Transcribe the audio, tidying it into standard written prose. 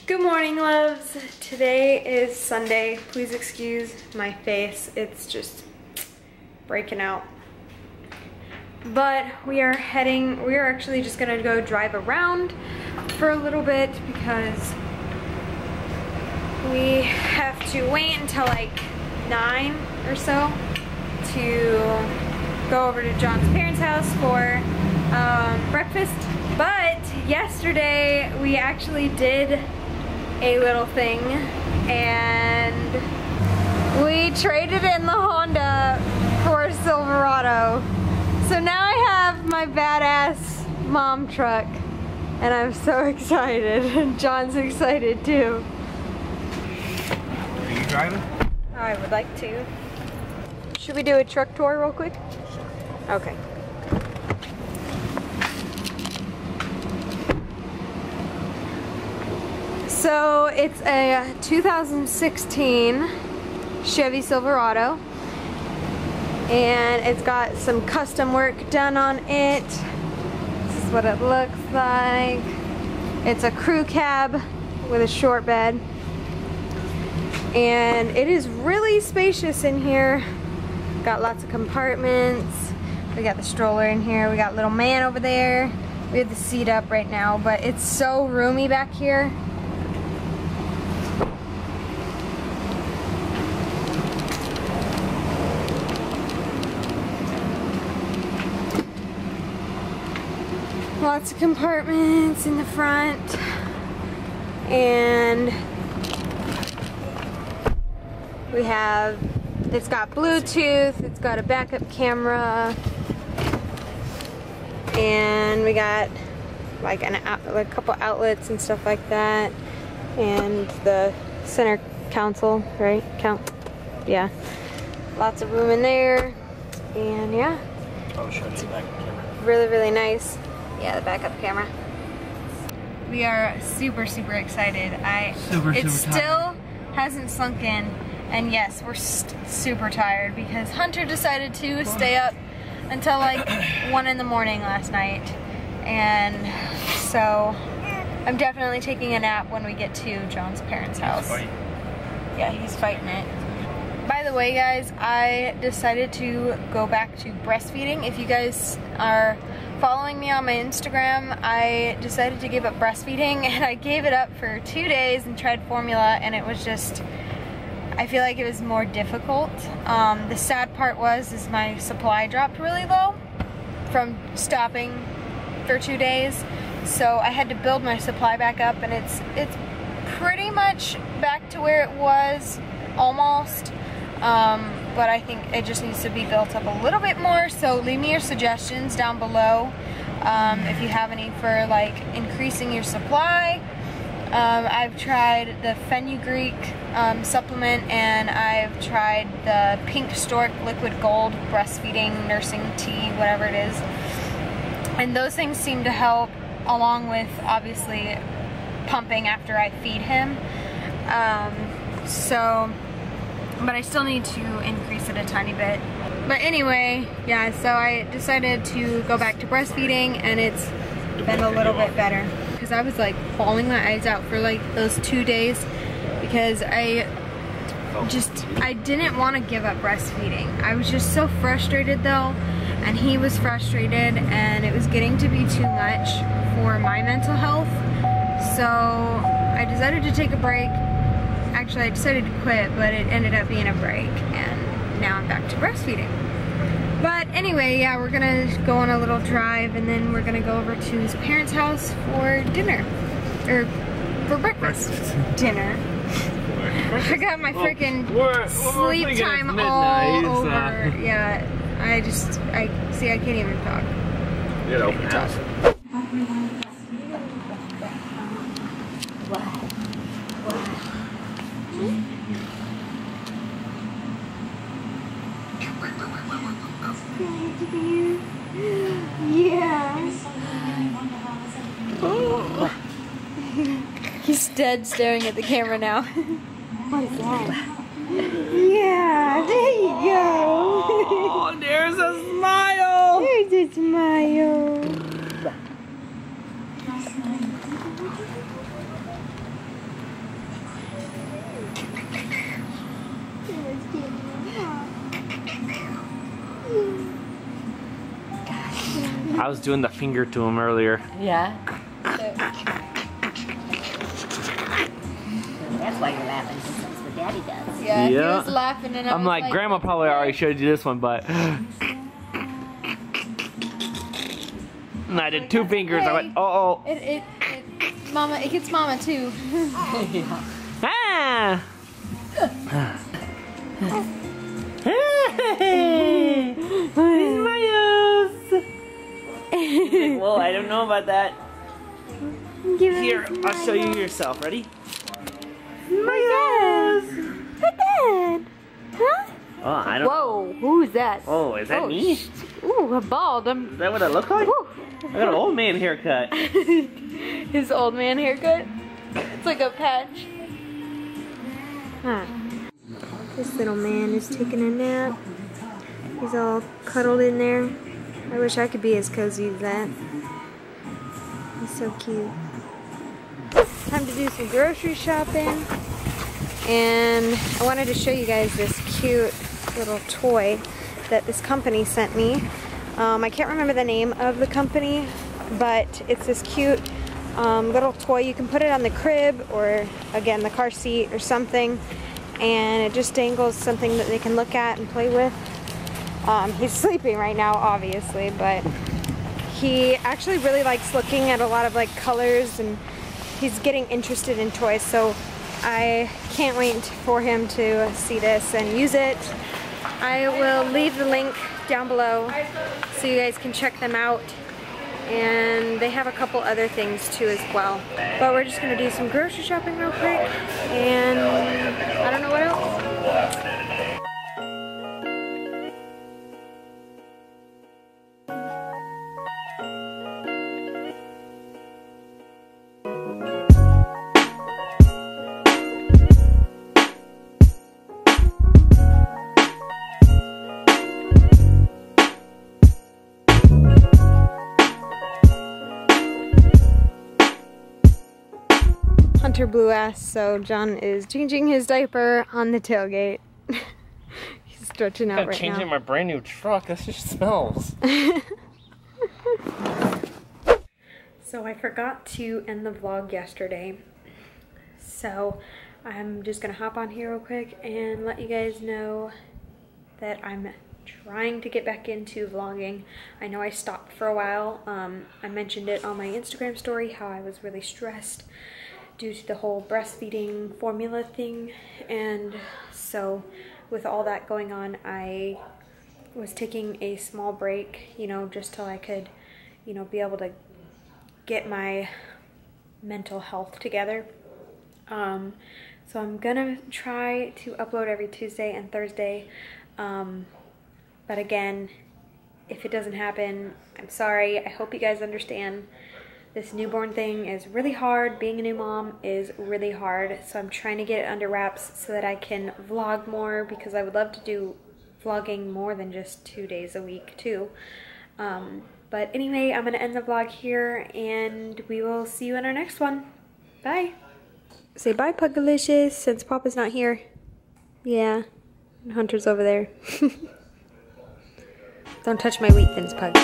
Good morning, loves. Today is Sunday. Please excuse my face. It's just breaking out. But we are actually just gonna go drive around for a little bit because we have to wait until like 9 or so to go over to John's parents' house for breakfast. But yesterday we actually did a little thing and we traded in the Honda for a Silverado. So now I have my badass mom truck and I'm so excited, and John's excited too. Are you driving? I would like to. Should we do a truck tour real quick? Okay. So it's a 2016 Chevy Silverado and it's got some custom work done on it. This is what it looks like. It's a crew cab with a short bed and it is really spacious in here. Got lots of compartments. We got the stroller in here. We got little man over there. We have the seat up right now, but it's so roomy back here. Lots of compartments in the front, and we have, it's got Bluetooth, it's got a backup camera, and we got like a couple outlets and stuff like that, and the center console, right? Yeah. Lots of room in there, and yeah. I'll show you the back camera. Really, really nice. Yeah, the backup camera. We are super, super excited. It still hasn't sunk in, and yes, we're super tired because Hunter decided to stay up until like 1 in the morning last night, and so I'm definitely taking a nap when we get to John's parents' house. Yeah, he's fighting it. By the way, guys, I decided to go back to breastfeeding. If you guys are following me on my Instagram, I decided to give up breastfeeding, and I gave it up for 2 days and tried formula, and it was just, I feel like it was more difficult. The sad part is my supply dropped really low from stopping for 2 days, so I had to build my supply back up, and it's pretty much back to where it was, almost. But I think it just needs to be built up a little bit more, so leave me your suggestions down below if you have any for like increasing your supply. I've tried the fenugreek supplement, and I've tried the pink stork liquid gold breastfeeding nursing tea, whatever it is, and those things seem to help, along with obviously pumping after I feed him. But I still need to increase it a tiny bit. But anyway, yeah, so I decided to go back to breastfeeding, and it's been a little bit better. Because I was like bawling my eyes out for like those 2 days because I didn't want to give up breastfeeding. I was just so frustrated though, and he was frustrated, and it was getting to be too much for my mental health. So I decided to take a break. Actually, I decided to quit, but it ended up being a break, and now I'm back to breastfeeding. But anyway, yeah, we're gonna go on a little drive, and then we're gonna go over to his parents' house for dinner, or for breakfast. Dinner. I got my freaking sleep time all over. Yeah, I can't even talk. You know, house. Yeah. Oh. He's dead staring at the camera now. What is that? Yeah, there you go. I was doing the finger to him earlier. Yeah. That's why you're laughing, because that's what Daddy does. Yeah, he was laughing and I'm like, Grandma probably already showed you this one, but... And I did 2 fingers. I went, uh-oh. Mama, it gets Mama too. Ah! Hey! He's my like, well, I don't know about that. Here, I'll show you yourself. Ready? My Dad. Huh? Oh, I don't. Whoa, who's that? Oh, is that me? Ooh, a bald. Is that what I look like? Ooh. I got an old man haircut. His old man haircut? It's like a patch. Huh. This little man is taking a nap. He's all cuddled in there. I wish I could be as cozy as that. He's so cute. Time to do some grocery shopping. And I wanted to show you guys this cute little toy that this company sent me. I can't remember the name of the company, but it's this cute little toy. You can put it on the crib or, again, the car seat or something, and it just dangles something that they can look at and play with. He's sleeping right now, obviously, but he actually really likes looking at a lot of like colors, and he's getting interested in toys, so I can't wait for him to see this and use it. I will leave the link down below so you guys can check them out, and they have a couple other things too as well. But we're just gonna do some grocery shopping real quick, and I don't know what else. Hunter blew ass, so John is changing his diaper on the tailgate. He's stretching out right now. Changing my brand new truck. That just smells. So I forgot to end the vlog yesterday, so I'm just gonna hop on here real quick and let you guys know that I'm trying to get back into vlogging. I know I stopped for a while. I mentioned it on my Instagram story how I was really stressed due to the whole breastfeeding formula thing, and so with all that going on, I was taking a small break, you know, just till I could, you know, be able to get my mental health together. So I'm gonna try to upload every Tuesday and Thursday, but again, if it doesn't happen, I'm sorry. I hope you guys understand. This newborn thing is really hard. Being a new mom is really hard. So I'm trying to get it under wraps so that I can vlog more, because I would love to do vlogging more than just 2 days a week too. But anyway, I'm gonna end the vlog here, and we will see you in our next one. Bye. Say bye, Pugalicious, since Papa's not here. Yeah, and Hunter's over there. Don't touch my wheat thins, Pug.